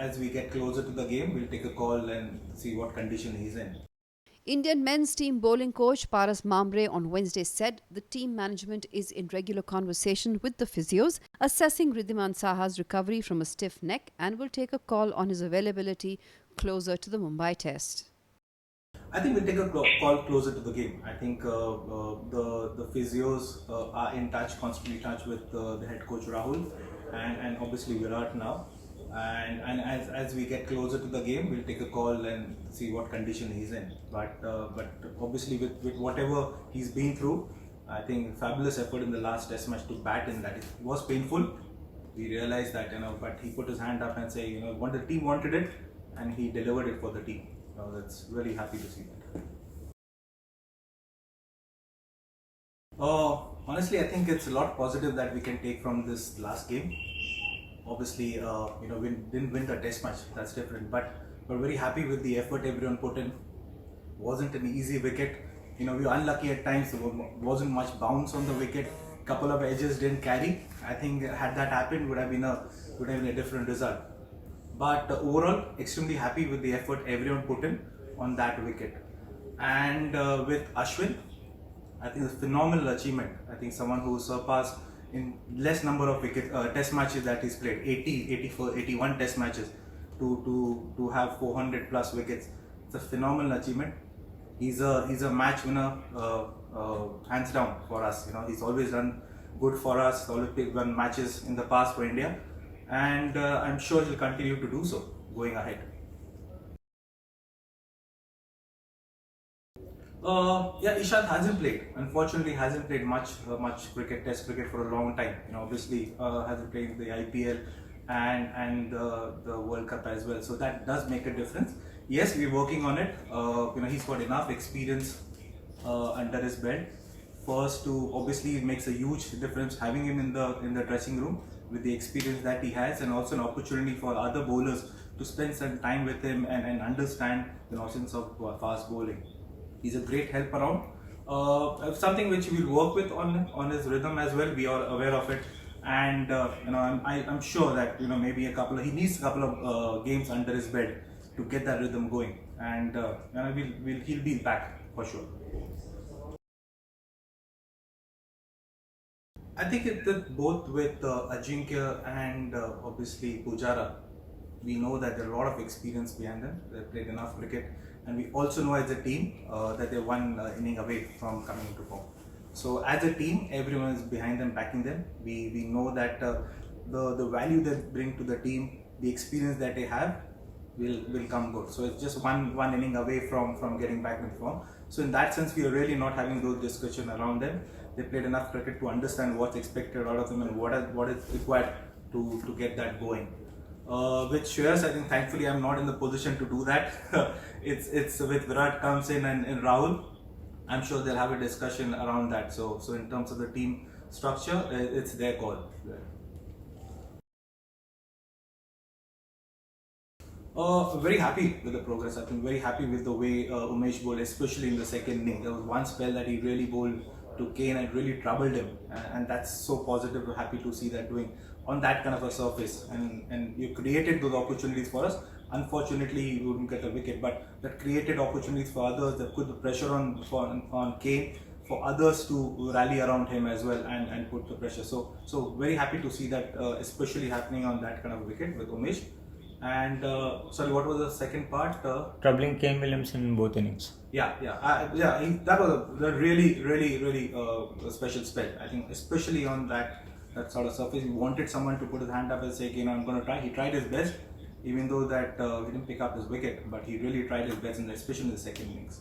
as we get closer to the game, we'll take a call and see what condition he's in. Indian men's team bowling coach Paras Mambre on Wednesday said the team management is in regular conversation with the physios, assessing Ridhiman Saha's recovery from a stiff neck and will take a call on his availability closer to the Mumbai test. I think we'll take a call closer to the game. I think the physios are in touch, constantly in touch with the head coach Rahul and obviously Virat now. And as we get closer to the game, we'll take a call and see what condition he's in. But obviously with whatever he's been through, I think fabulous effort in the last test match to bat in that. It was painful. We realized that, but he put his hand up and say, what the team wanted it, and he delivered it for the team. That's really happy to see that. Honestly, I think it's a lot positive that we can take from this last game. Obviously, we didn't win the test match. That's different, but we're very happy with the effort everyone put in. Wasn't an easy wicket. We were unlucky at times. There wasn't much bounce on the wicket. Couple of edges didn't carry. I think had that happened, would have been a different result. But overall, extremely happy with the effort everyone put in on that wicket. And with Ashwin, I think it's a phenomenal achievement. I think someone who surpassed in less number of test matches that he's played, 80, 84, 81 test matches, to have 400 plus wickets. It's a phenomenal achievement. He's a match winner, hands down for us. He's always done good for us. Always won matches in the past for India, and I'm sure he'll continue to do so going ahead. Ishant hasn't played. Unfortunately, hasn't played much cricket, Test cricket for a long time. Obviously hasn't played the IPL and the World Cup as well. So that does make a difference. Yes, we're working on it. He's got enough experience under his belt. First, to obviously it makes a huge difference having him in the dressing room with the experience that he has, and also an opportunity for other bowlers to spend some time with him and understand the notions of fast bowling. He's a great help around. Something which we'll work with on his rhythm as well. We are aware of it, and I'm sure that maybe he needs a couple of games under his belt to get that rhythm going, and he'll be back for sure. I think both with Ajinkya and obviously Pujara, we know that there are a lot of experience behind them. They've played enough cricket, and we also know as a team that they're one inning away from coming into form. So as a team, everyone is behind them, backing them. We know that the value they bring to the team, the experience that they have, will come good. So it's just one inning away from getting back into form. So in that sense, we are really not having those discussions around them. They played enough cricket to understand what's expected out of them and what is required to get that going. With Shreyas, I think thankfully I'm not in the position to do that. it's with Virat comes in and Rahul, I'm sure they'll have a discussion around that. So in terms of the team structure, it's their call. Very happy with the progress. I've been very happy with the way Umesh bowled, especially in the second inning. There was one spell that he really bowled to Kane and really troubled him, and that's so positive. We're happy to see that doing on that kind of a surface, and you created those opportunities for us. Unfortunately, we wouldn't get a wicket, but that created opportunities for others. That put the pressure on Kane for others to rally around him as well and put the pressure. So very happy to see that, especially happening on that kind of wicket with Umesh. And sorry, what was the second part? Troubling Kane Williamson in both innings. That was a really a special spell. I think, especially on that sort of surface, he wanted someone to put his hand up and say, I'm going to try. He tried his best, even though that he didn't pick up his wicket, but he really tried his best, and especially in the second innings.